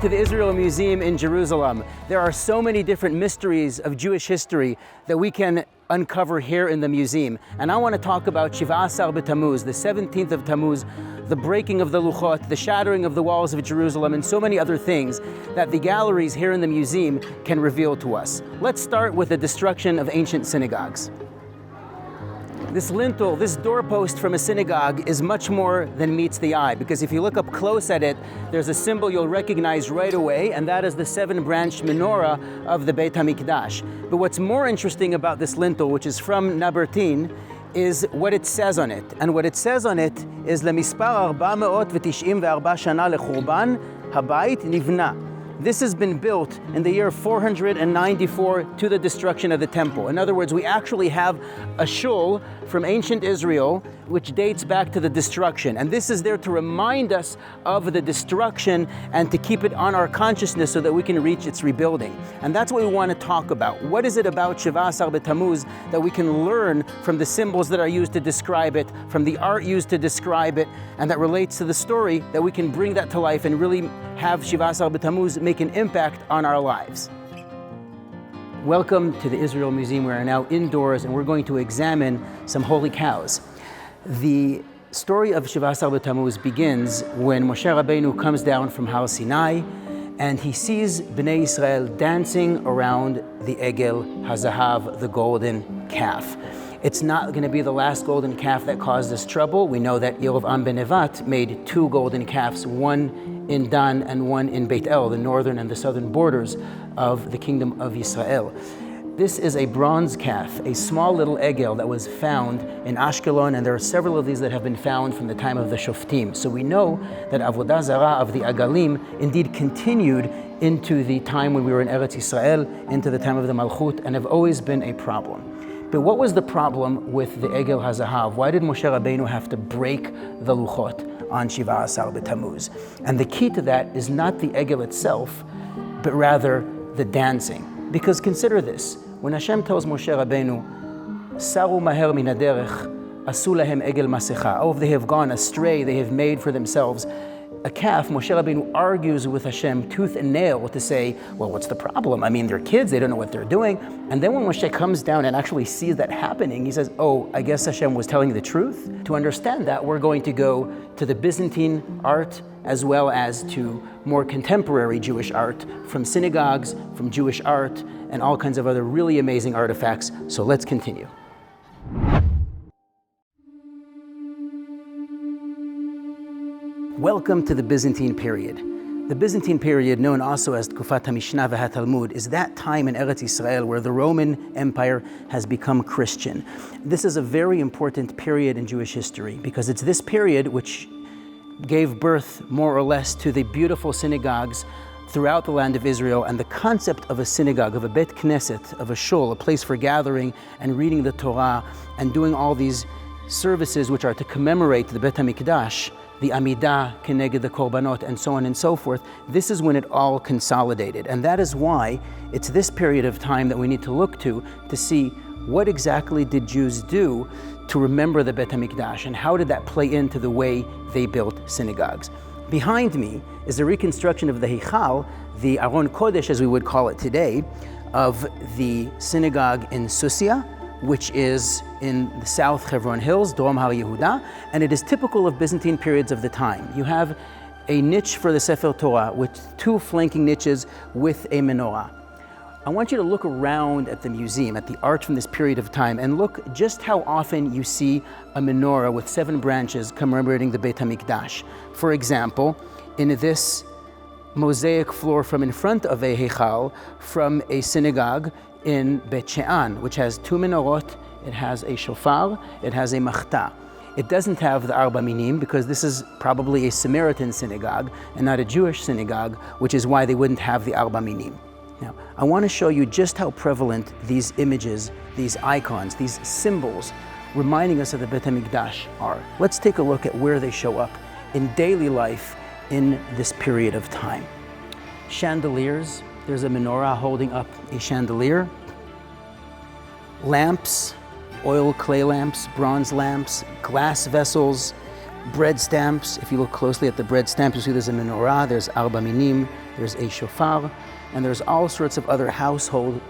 to the Israel Museum in Jerusalem. There are so many different mysteries of Jewish history that we can uncover here in the museum. And I want to talk about Shiva Asar B'Tammuz, the 17th of Tammuz, the breaking of the Luchot, the shattering of the walls of Jerusalem, and so many other things that the galleries here in the museum can reveal to us. Let's start with the destruction of ancient synagogues. This lintel, this doorpost from a synagogue is much more than meets the eye, because if you look up close at it, there's a symbol you'll recognize right away, and that is the 7-branched menorah of the Beit HaMikdash. But what's more interesting about this lintel, which is from Nabertin, is what it says on it. And what it says on it is Lemispar 494 shana lechurban habayit nivna. This has been built in the year 494 to the destruction of the temple. In other words, we actually have a shul from ancient Israel which dates back to the destruction. And this is there to remind us of the destruction and to keep it on our consciousness so that we can reach its rebuilding. And that's what we want to talk about. What is it about Shiva Asar B'Tammuz that we can learn from the symbols that are used to describe it, from the art used to describe it, and that relates to the story, that we can bring that to life and really have Shiva Asar B'Tammuz make an impact on our lives. Welcome to the Israel Museum. We are now indoors and we're going to examine some holy cows. The story of Shiva Asar B'Tammuz begins when Moshe Rabbeinu comes down from Har Sinai and he sees Bnei Israel dancing around the Egel HaZahav, the golden calf. It's not going to be the last golden calf that caused us trouble. We know that Yerovam ben Nevat made 2 golden calves, one in Dan and one in Beit El, the northern and the southern borders of the kingdom of Israel. This is a bronze calf, a small little egel that was found in Ashkelon, and there are several of these that have been found from the time of the Shoftim. So we know that Avodah Zarah of the Agalim indeed continued into the time when we were in Eretz Israel, into the time of the Malchut, and have always been a problem. But what was the problem with the Egel HaZahav? Why did Moshe Rabbeinu have to break the Luchot on Shiva Asar B'Tammuz? And the key to that is not the Egel itself, but rather the dancing. Because consider this, when Hashem tells Moshe Rabbeinu, Saru maher min haderech, asu lahem egel masecha. Oh, if they have gone astray, they have made for themselves a calf. Moshe Rabbeinu argues with Hashem tooth and nail to say, well, what's the problem? I mean, they're kids, they don't know what they're doing. And then when Moshe comes down and actually sees that happening, he says, oh, I guess Hashem was telling the truth. To understand that, we're going to go to the Byzantine art as well as to more contemporary Jewish art from synagogues, from Jewish art, and all kinds of other really amazing artifacts. So let's continue. Welcome to the Byzantine period. The Byzantine period, known also as Tkufat HaMishnah v'HaTalmud, is that time in Eretz Israel where the Roman Empire has become Christian. This is a very important period in Jewish history because it's this period which gave birth, more or less, to the beautiful synagogues throughout the land of Israel, and the concept of a synagogue, of a Bet Knesset, of a shul, a place for gathering and reading the Torah and doing all these services which are to commemorate the Bet HaMikdash, the Amidah, Keneged the Korbanot, and so on and so forth. This is when it all consolidated. And that is why it's this period of time that we need to look to see what exactly did Jews do to remember the Bet HaMikdash, and how did that play into the way they built synagogues. Behind me is a reconstruction of the Heichal, the Aron Kodesh as we would call it today, of the synagogue in Susia, which is in the South Hebron Hills, Drom Har Yehuda, and it is typical of Byzantine periods of the time. You have a niche for the Sefer Torah with 2 flanking niches with a menorah. I want you to look around at the museum, at the art from this period of time, and look just how often you see a menorah with 7 branches commemorating the Beit HaMikdash. For example, in this mosaic floor from in front of a Heichal, from a synagogue in Bet She'an, which has 2 menorot, it has a shofar, it has a machta. It doesn't have the Arba Minim because this is probably a Samaritan synagogue and not a Jewish synagogue, which is why they wouldn't have the Arba Minim. Now, I want to show you just how prevalent these images, these icons, these symbols reminding us of the Bet HaMikdash are. Let's take a look at where they show up in daily life in this period of time. Chandeliers, there's a menorah holding up a chandelier. Lamps, oil clay lamps, bronze lamps, glass vessels, bread stamps. If you look closely at the bread stamp, you'll see there's a menorah, there's arba minim, there's a shofar, and there's all sorts of other household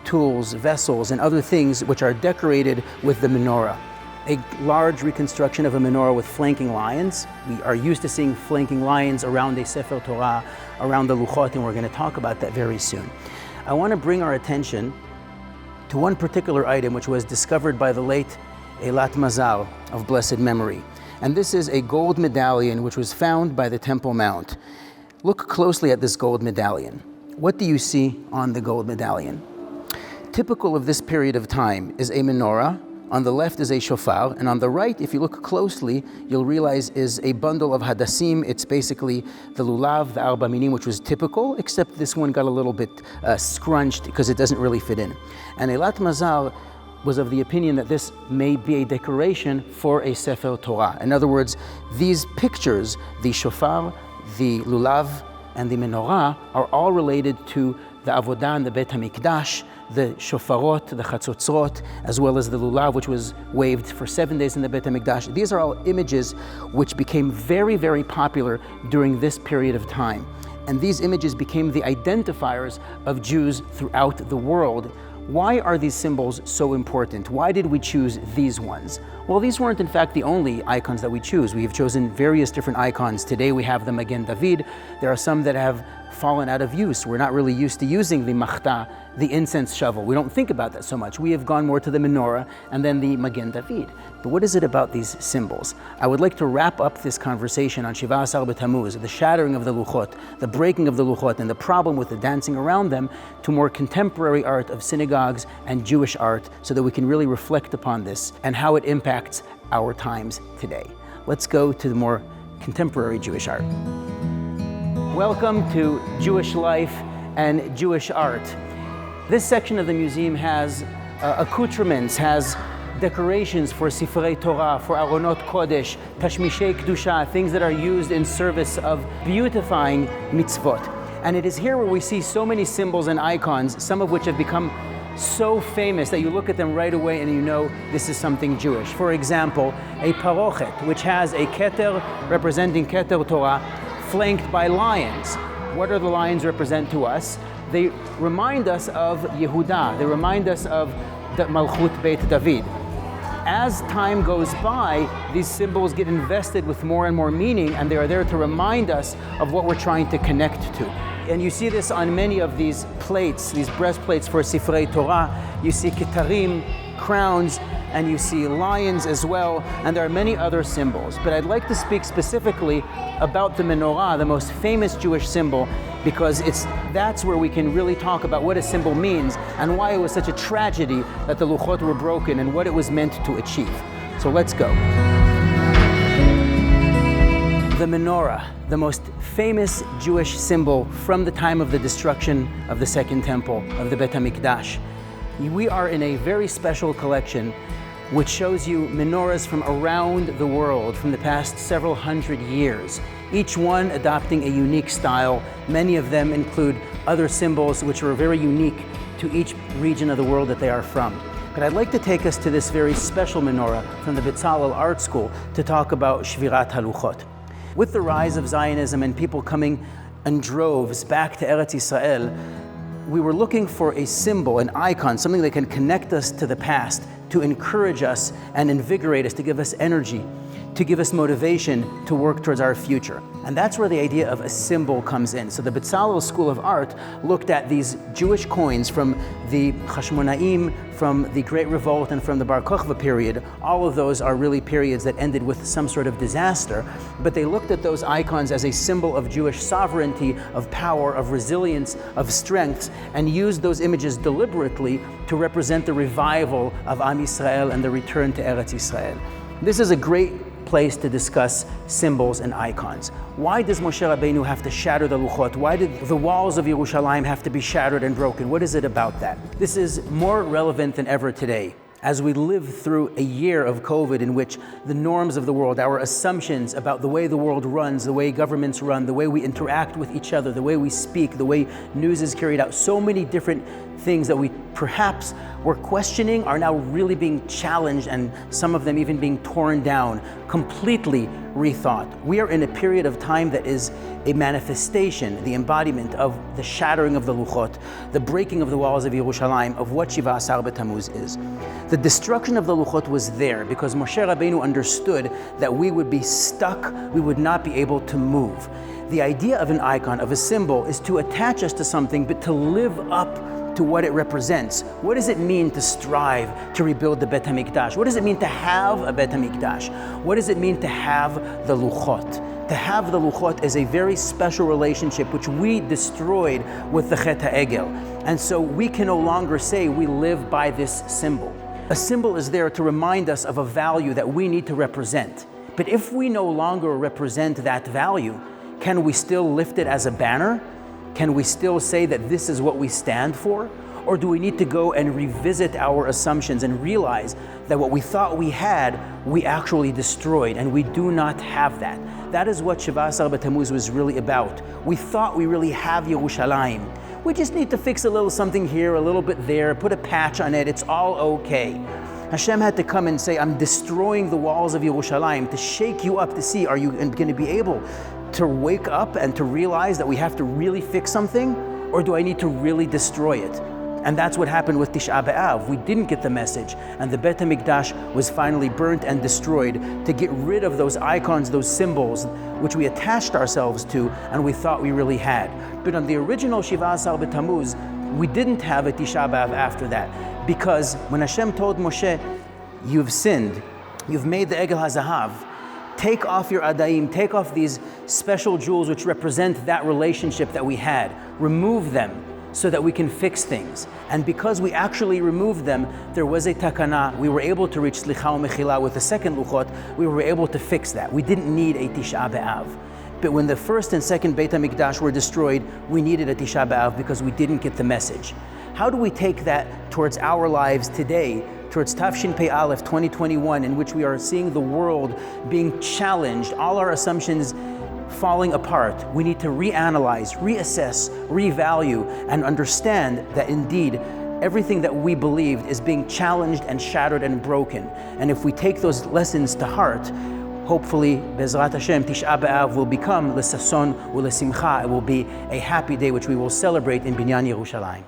tools, vessels, and other things which are decorated with the menorah. A large reconstruction of a menorah with flanking lions. We are used to seeing flanking lions around a Sefer Torah, around the Luchot, and we're going to talk about that very soon. I want to bring our attention to one particular item which was discovered by the late Eilat Mazal of blessed memory. And this is a gold medallion which was found by the Temple Mount. Look closely at this gold medallion. What do you see on the gold medallion? Typical of this period of time is a menorah. On the left is a shofar, and on the right, if you look closely, you'll realize is a bundle of hadassim. It's basically the lulav, the arba minim, which was typical, except this one got a little bit scrunched because it doesn't really fit in. And Eilat Mazal was of the opinion that this may be a decoration for a Sefer Torah. In other words, these pictures, the shofar, the lulav, and the menorah, are all related to the avodah and the Beit HaMikdash, the shofarot, the chatzotzrot, as well as the lulav, which was waved for 7 days in the Beit HaMikdash. These are all images which became very, very popular during this period of time. And these images became the identifiers of Jews throughout the world. Why are these symbols so important? Why did we choose these ones? Well, these weren't in fact the only icons that we choose. We have chosen various different icons. Today we have the Magen David. There are some that have fallen out of use. We're not really used to using the machta, the incense shovel. We don't think about that so much. We have gone more to the menorah and then the Magen David. But what is it about these symbols? I would like to wrap up this conversation on Shiva Asar B'Tammuz, the shattering of the Luchot, the breaking of the Luchot, and the problem with the dancing around them, to more contemporary art of synagogues and Jewish art, so that we can really reflect upon this and how it impacts our times today. Let's go to the more contemporary Jewish art. Welcome to Jewish life and Jewish art. This section of the museum has accoutrements, has decorations for Sifrei Torah, for Aronot Kodesh, Tashmishei Kedusha, things that are used in service of beautifying mitzvot. And it is here where we see so many symbols and icons, some of which have become so famous that you look at them right away and you know this is something Jewish. For example, a parochet, which has a keter representing Keter Torah, flanked by lions. What do the lions represent to us? They remind us of Yehuda. They remind us of the Malchut Beit David. As time goes by, these symbols get invested with more and more meaning, and they are there to remind us of what we're trying to connect to. And you see this on many of these plates, these breastplates for Sifrei Torah. You see ketarim, crowns, and you see lions as well, and there are many other symbols. But I'd like to speak specifically about the menorah, the most famous Jewish symbol, because that's where we can really talk about what a symbol means and why it was such a tragedy that the Luchot were broken and what it was meant to achieve. So let's go. The menorah, the most famous Jewish symbol from the time of the destruction of the Second Temple, of the Beit HaMikdash. We are in a very special collection which shows you menorahs from around the world from the past several hundred years, each one adopting a unique style. Many of them include other symbols which are very unique to each region of the world that they are from. But I'd like to take us to this very special menorah from the Bezalel Art School to talk about Shvirat HaLuchot. With the rise of Zionism and people coming in droves back to Eretz Yisrael, we were looking for a symbol, an icon, something that can connect us to the past, to encourage us and invigorate us, to give us energy, to give us motivation to work towards our future. And that's where the idea of a symbol comes in. So the Bezalel School of Art looked at these Jewish coins from the Hashmonaim, from the Great Revolt, and from the Bar Kokhba period. All of those are really periods that ended with some sort of disaster, but they looked at those icons as a symbol of Jewish sovereignty, of power, of resilience, of strength, and used those images deliberately to represent the revival of Am Yisrael and the return to Eretz Yisrael. This is a great place to discuss symbols and icons. Why does Moshe Rabbeinu have to shatter the Luchot? Why did the walls of Yerushalayim have to be shattered and broken? What is it about that? This is more relevant than ever today. as we live through a year of COVID in which the norms of the world, our assumptions about the way the world runs, the way governments run, the way we interact with each other, the way we speak, the way news is carried out, so many different things that we perhaps were questioning are now really being challenged, and some of them even being torn down, completely rethought. We are in a period of time that is a manifestation, the embodiment of the shattering of the Luchot, the breaking of the walls of Yerushalayim, of what Shiva Asar B'Tammuz is. The destruction of the Luchot was there because Moshe Rabbeinu understood that we would be stuck, we would not be able to move. The idea of an icon, of a symbol, is to attach us to something, but to live up to what it represents. What does it mean to strive to rebuild the Bet HaMikdash? What does it mean to have a Bet HaMikdash? What does it mean to have the Luchot? To have the Luchot is a very special relationship which we destroyed with the Chet HaEgel. And so we can no longer say we live by this symbol. A symbol is there to remind us of a value that we need to represent. But if we no longer represent that value, can we still lift it as a banner? Can we still say that this is what we stand for? Or do we need to go and revisit our assumptions and realize that what we thought we had, we actually destroyed, and we do not have that? That is what Shiva Asar B'Tammuz was really about. We thought we really have Yerushalayim. We just need to fix a little something here, a little bit there, put a patch on it, it's all okay. Hashem had to come and say, I'm destroying the walls of Yerushalayim to shake you up to see, are you going to be able to wake up and to realize that we have to really fix something, or do I need to really destroy it? And that's what happened with Tisha B'Av. We didn't get the message, and the Bet HaMikdash was finally burnt and destroyed to get rid of those icons, those symbols, which we attached ourselves to and we thought we really had. But on the original Shiva Asar B'Tammuz, we didn't have a Tisha B'Av after that, because when Hashem told Moshe, you've sinned, you've made the Egel HaZahav, take off your adaim, take off these special jewels which represent that relationship that we had. Remove them so that we can fix things. And because we actually removed them, there was a takana. We were able to reach Slicha u'Mechila with the second Luchot. We were able to fix that. We didn't need a Tisha B'Av. But when the first and second Beit HaMikdash were destroyed, we needed a Tisha B'Av because we didn't get the message. How do we take that towards our lives today, towards Tafshin Pei Aleph 2021, in which we are seeing the world being challenged, all our assumptions falling apart? We need to reanalyze, reassess, revalue, and understand that indeed everything that we believed is being challenged and shattered and broken. And if we take those lessons to heart, hopefully, Bezrat Hashem, Tisha B'Av will become l'sason u'lesimcha. It will be a happy day which we will celebrate in Binyan Yerushalayim.